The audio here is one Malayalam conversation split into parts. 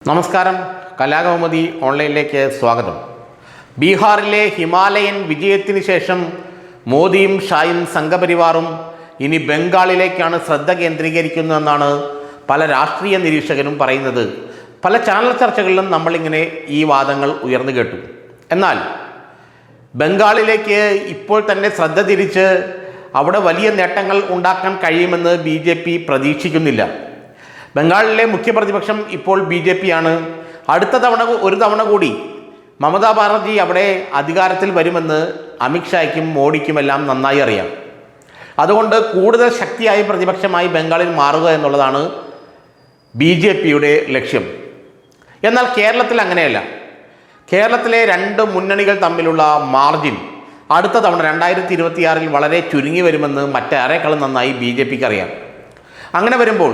നമസ്കാരം, കലാകൗമുദി ഓൺലൈനിലേക്ക് സ്വാഗതം. ബീഹാറിലെ ഹിമാലയൻ വിജയത്തിന് ശേഷം മോദിയും ഷായും സംഘപരിവാറും ഇനി ബംഗാളിലേക്കാണ് ശ്രദ്ധ കേന്ദ്രീകരിക്കുന്നതെന്നാണ് പല രാഷ്ട്രീയ നിരീക്ഷകരും പറയുന്നത്. പല ചാനൽ ചർച്ചകളിലും നമ്മളിങ്ങനെ ഈ വാദങ്ങൾ ഉയർന്നു കേട്ടു. എന്നാൽ ബംഗാളിലേക്ക് ഇപ്പോൾ തന്നെ ശ്രദ്ധ തിരിച്ച് അവിടെ വലിയ നേട്ടങ്ങൾ ഉണ്ടാക്കാൻ കഴിയുമെന്ന് BJP പ്രതീക്ഷിക്കുന്നില്ല. ബംഗാളിലെ മുഖ്യ പ്രതിപക്ഷം ഇപ്പോൾ BJP ആണ്. ഒരു തവണ കൂടി മമതാ ബാനർജി അവിടെ അധികാരത്തിൽ വരുമെന്ന് അമിത്ഷായ്ക്കും മോഡിക്കുമെല്ലാം നന്നായി അറിയാം. അതുകൊണ്ട് കൂടുതൽ ശക്തിയായി പ്രതിപക്ഷമായി ബംഗാളിൽ മാറുക എന്നുള്ളതാണ് BJPയുടെ ലക്ഷ്യം. എന്നാൽ കേരളത്തിൽ അങ്ങനെയല്ല. കേരളത്തിലെ രണ്ട് മുന്നണികൾ തമ്മിലുള്ള മാർജിൻ അടുത്ത തവണ 2026 വളരെ ചുരുങ്ങി വരുമെന്ന് മറ്റാരെക്കാളും നന്നായി BJPക്ക് അറിയാം. അങ്ങനെ വരുമ്പോൾ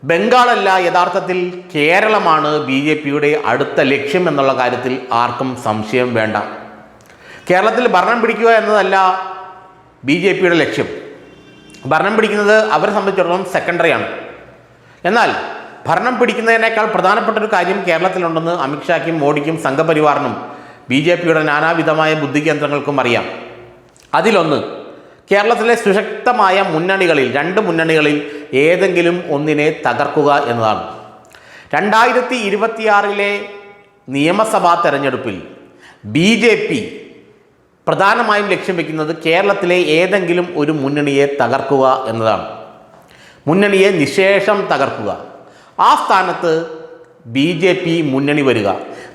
ബംഗാളല്ല, യഥാർത്ഥത്തിൽ കേരളമാണ് BJPയുടെ അടുത്ത ലക്ഷ്യം എന്നുള്ള കാര്യത്തിൽ ആർക്കും സംശയം വേണ്ട. കേരളത്തിൽ ഭരണം പിടിക്കുക എന്നതല്ല BJPയുടെ ലക്ഷ്യം. ഭരണം പിടിക്കുന്നത് അവരെ സംബന്ധിച്ചിടത്തോളം സെക്കൻഡറിയാണ്. എന്നാൽ ഭരണം പിടിക്കുന്നതിനേക്കാൾ പ്രധാനപ്പെട്ട ഒരു കാര്യം കേരളത്തിലുണ്ടെന്ന് അമിത്ഷായ്ക്കും മോഡിക്കും സംഘപരിവാറിനും BJPയുടെ നാനാവിധമായ ബുദ്ധികേന്ദ്രങ്ങൾക്കും അറിയാം. അതിലൊന്ന്, കേരളത്തിലെ സുശക്തമായ മുന്നണികളിൽ, രണ്ട് മുന്നണികളിൽ ഏതെങ്കിലും ഒന്നിനെ തകർക്കുക എന്നതാണ്. 2026 നിയമസഭാ തെരഞ്ഞെടുപ്പിൽ BJP പ്രധാനമായും ലക്ഷ്യം വയ്ക്കുന്നത് കേരളത്തിലെ ഏതെങ്കിലും ഒരു മുന്നണിയെ തകർക്കുക എന്നതാണ്. മുന്നണിയെ നിശേഷം തകർക്കുക. ആ സ്ഥാനത്ത് BJP മുന്നണി വരിക.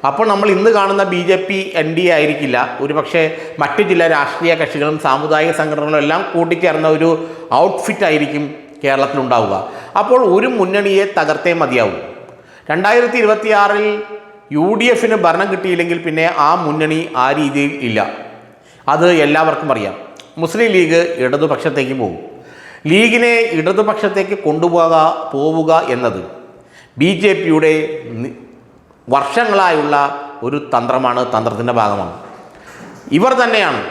അപ്പോൾ നമ്മൾ ഇന്ന് കാണുന്ന BJP NDA ആയിരിക്കില്ല, ഒരുപക്ഷെ മറ്റു ചില രാഷ്ട്രീയ കക്ഷികളും സാമുദായിക സംഘടനകളും എല്ലാം കൂട്ടിച്ചേർന്ന ഒരു ഔട്ട്ഫിറ്റ് ആയിരിക്കും കേരളത്തിലുണ്ടാവുക. അപ്പോൾ ഒരു മുന്നണിയെ തകർത്തേ മതിയാവും. 2026 UDFന് ഭരണം കിട്ടിയില്ലെങ്കിൽ പിന്നെ ആ മുന്നണി ആ രീതിയിൽ ഇല്ല. അത് എല്ലാവർക്കും അറിയാം. മുസ്ലിം ലീഗ് ഇടതുപക്ഷത്തേക്ക് പോകും. ലീഗിനെ ഇടതുപക്ഷത്തേക്ക് പോവുക എന്നത് BJPയുടെ വർഷങ്ങളായുള്ള ഒരു തന്ത്രത്തിൻ്റെ ഭാഗമാണ്. ഇവർ തന്നെയാണ്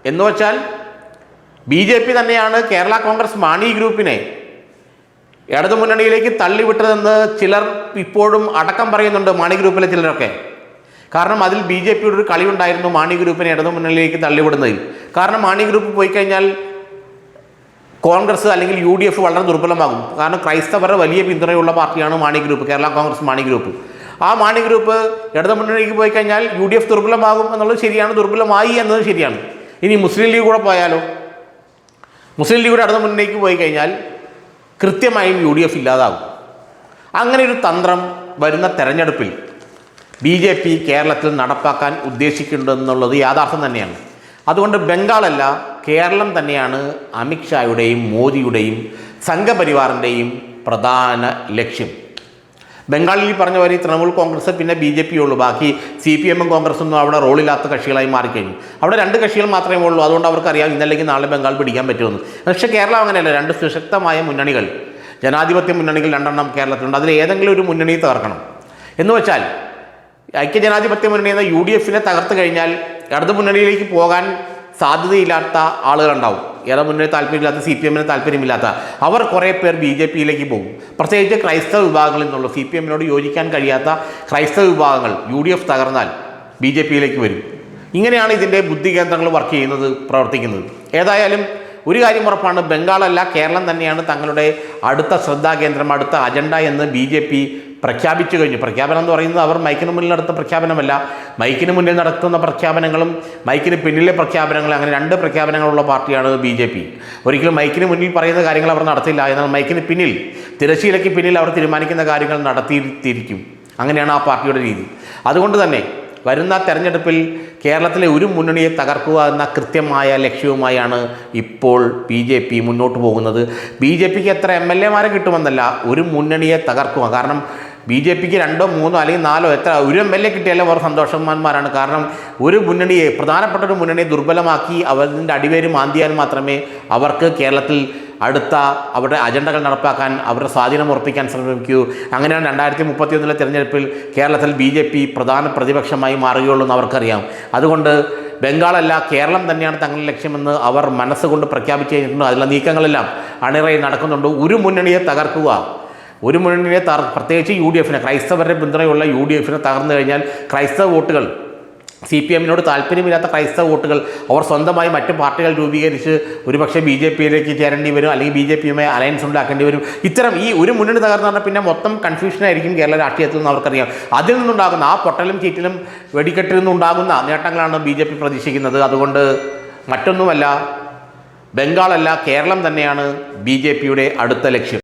എന്ന് വച്ചാൽ BJP തന്നെയാണ് കേരള കോൺഗ്രസ് മാണി ഗ്രൂപ്പിനെ ഇടതുമുന്നണിയിലേക്ക് തള്ളിവിട്ടതെന്ന് ചിലർ ഇപ്പോഴും അടക്കം പറയുന്നുണ്ട്, മാണി ഗ്രൂപ്പിലെ ചിലരൊക്കെ. കാരണം അതിൽ BJPയുടെ ഒരു കളിയുണ്ടായിരുന്നു, മാണി ഗ്രൂപ്പിനെ ഇടതുമുന്നണിയിലേക്ക് തള്ളിവിടുന്നതിൽ. കാരണം മാണി ഗ്രൂപ്പ് പോയി കഴിഞ്ഞാൽ കോൺഗ്രസ് അല്ലെങ്കിൽ UDF വളരെ ദുർബലമാകും. കാരണം ക്രൈസ്തവരുടെ വലിയ പിന്തുണയുള്ള പാർട്ടിയാണ് മാണി ഗ്രൂപ്പ്, കേരള കോൺഗ്രസ് മാണി ഗ്രൂപ്പ്. ആ മാണി ഗ്രൂപ്പ് ഇടതുമുന്നണിക്ക് പോയി കഴിഞ്ഞാൽ UDF ദുർബലമാകും എന്നുള്ളത് ശരിയാണ്, ദുർബലമായി എന്നത് ശരിയാണ്. ഇനി മുസ്ലിം ലീഗ് കൂടെ പോയാലോ? മുസ്ലിം ലീഗിയുടെ ഇടതുമുന്നണിക്ക് പോയി കഴിഞ്ഞാൽ കൃത്യമായും UDF ഇല്ലാതാകും. അങ്ങനെ ഒരു തന്ത്രം വരുന്ന തെരഞ്ഞെടുപ്പിൽ BJP കേരളത്തിൽ നടപ്പാക്കാൻ ഉദ്ദേശിക്കുന്നുണ്ടെന്നുള്ളത് യാഥാർത്ഥ്യം തന്നെയാണ്. അതുകൊണ്ട് ബംഗാളല്ല, കേരളം തന്നെയാണ് അമിത്ഷായുടെയും മോദിയുടെയും സംഘപരിവാറിൻ്റെയും പ്രധാന ലക്ഷ്യം. ബംഗാളിൽ പറഞ്ഞ പോലെ തൃണമൂൽ കോൺഗ്രസ് പിന്നെ BJP ഉള്ളൂ. ബാക്കി CPM കോൺഗ്രസ്സൊന്നും അവിടെ റോളില്ലാത്ത കക്ഷികളായി മാറിക്കഴിഞ്ഞു. അവിടെ രണ്ട് കക്ഷികൾ മാത്രമേ ഉള്ളൂ. അതുകൊണ്ട് അവർക്കറിയാം ഇന്നല്ലെങ്കിൽ നാളെ ബംഗാൾ പിടിക്കാൻ പറ്റുമെന്ന്. പക്ഷേ കേരളം അങ്ങനെയല്ല. രണ്ട് സുശക്തമായ മുന്നണികൾ, ജനാധിപത്യ മുന്നണികൾ രണ്ടെണ്ണം കേരളത്തിലുണ്ട്. അതിൽ ഏതെങ്കിലും ഒരു മുന്നണി തകർക്കണം എന്ന് വെച്ചാൽ ഐക്യജനാധിപത്യ മുന്നണി എന്ന UDFനെ തകർത്ത് കഴിഞ്ഞാൽ ഇടതു മുന്നണിയിലേക്ക് പോകാൻ സാധ്യതയില്ലാത്ത ആളുകളുണ്ടാവും. ഇടതുമുന്നണി താല്പര്യമില്ലാത്ത, CPMന് താല്പര്യമില്ലാത്ത അവർ കുറേ പേർ BJPയിലേക്ക് പോകും. പ്രത്യേകിച്ച് ക്രൈസ്തവ വിഭാഗങ്ങളിൽ നിന്നുള്ള CPMനോട് യോജിക്കാൻ കഴിയാത്ത ക്രൈസ്തവ വിഭാഗങ്ങൾ UDF തകർന്നാൽ BJPയിലേക്ക് വരും. ഇങ്ങനെയാണ് ഇതിൻ്റെ ബുദ്ധികേന്ദ്രങ്ങൾ പ്രവർത്തിക്കുന്നത്. ഏതായാലും ഒരു കാര്യം ഉറപ്പാണ്, ബംഗാളല്ല കേരളം തന്നെയാണ് തങ്ങളുടെ അടുത്ത ശ്രദ്ധാകേന്ദ്രം, അടുത്ത അജണ്ട എന്ന് BJP പ്രഖ്യാപിച്ചു കഴിഞ്ഞു. പ്രഖ്യാപനം എന്ന് പറയുന്നത് അവർ മൈക്കിന് മുന്നിൽ നടത്തുന്ന പ്രഖ്യാപനമല്ല. മൈക്കിന് മുന്നിൽ നടത്തുന്ന പ്രഖ്യാപനങ്ങളും മൈക്കിന് പിന്നിലെ പ്രഖ്യാപനങ്ങളും, അങ്ങനെ രണ്ട് പ്രഖ്യാപനങ്ങളുള്ള പാർട്ടിയാണ് BJP. ഒരിക്കലും മൈക്കിന് മുന്നിൽ പറയുന്ന കാര്യങ്ങൾ അവർ നടത്തില്ല. എന്നാൽ മൈക്കിന് പിന്നിൽ, തിരശ്ശീലയ്ക്ക് പിന്നിൽ അവർ തീരുമാനിക്കുന്ന കാര്യങ്ങൾ നടത്തിയിരിക്കും. അങ്ങനെയാണ് ആ പാർട്ടിയുടെ രീതി. അതുകൊണ്ട് തന്നെ വരുന്ന തെരഞ്ഞെടുപ്പിൽ കേരളത്തിലെ ഒരു മുന്നണിയെ തകർക്കുക എന്ന കൃത്യമായ ലക്ഷ്യവുമായാണ് ഇപ്പോൾ BJP മുന്നോട്ട് പോകുന്നത്. BJPക്ക് എത്ര MLA കിട്ടുമെന്നല്ല, ഒരു മുന്നണിയെ തകർക്കുക. കാരണം BJPക്ക് 2, 3 അല്ലെങ്കിൽ 4 എത്ര ഒരു MLA കിട്ടിയാലും അവർ സന്തോഷവാന്മാരാണ്. കാരണം ഒരു മുന്നണിയെ, പ്രധാനപ്പെട്ട ഒരു മുന്നണിയെ ദുർബലമാക്കി അവരുടെ അടിവേര് മാന്തിയാൽ മാത്രമേ അവർക്ക് കേരളത്തിൽ അടുത്ത അവരുടെ അജണ്ടകൾ നടപ്പാക്കാൻ, അവരുടെ സ്വാധീനം ഉറപ്പിക്കാൻ ശ്രമിക്കൂ. അങ്ങനെയാണ് 2031 തെരഞ്ഞെടുപ്പിൽ കേരളത്തിൽ BJP പ്രധാന പ്രതിപക്ഷമായി മാറുകയുള്ളൂ എന്ന് അവർക്കറിയാം. അതുകൊണ്ട് ബംഗാളല്ല കേരളം തന്നെയാണ് തങ്ങളുടെ ലക്ഷ്യമെന്ന് അവർ മനസ്സുകൊണ്ട് പ്രഖ്യാപിച്ചു കഴിഞ്ഞിട്ടുണ്ട്. അതിലുള്ള നീക്കങ്ങളെല്ലാം അണിറയിൽ നടക്കുന്നുണ്ട്. ഒരു മുന്നണിയെ തകർക്കുക, ഒരു മുന്നണിയെ പ്രത്യേകിച്ച് UDF-നെ, ക്രൈസ്തവരുടെ പിന്തുണയുള്ള UDF-നെ തകർന്നു കഴിഞ്ഞാൽ ക്രൈസ്തവ വോട്ടുകൾ, CPM-നോട് താല്പര്യമില്ലാത്ത ക്രൈസ്തവ വോട്ടുകൾ അവർ സ്വന്തമായി മറ്റ് പാർട്ടികൾ രൂപീകരിച്ച് ഒരുപക്ഷെ BJP-യിലേക്ക് ചേരേണ്ടി വരും, അല്ലെങ്കിൽ BJP-യുമായി അലയൻസ് ഉണ്ടാക്കേണ്ടി വരും. ഇത്തരം ഈ ഒരു മുന്നണി തകർന്നു പറഞ്ഞാൽ പിന്നെ മൊത്തം കൺഫ്യൂഷനായിരിക്കും കേരള രാഷ്ട്രീയത്തിൽ നിന്ന് അവർക്കറിയാം. അതിൽ നിന്നുണ്ടാകുന്ന ആ പൊട്ടലും ചീറ്റിലും വെടിക്കെട്ടിൽ നിന്നുണ്ടാകുന്ന നേട്ടങ്ങളാണ് BJP പ്രതീക്ഷിക്കുന്നത്. അതുകൊണ്ട് മറ്റൊന്നുമല്ല, ബംഗാളല്ല കേരളം തന്നെയാണ് BJP-യുടെ അടുത്ത ലക്ഷ്യം.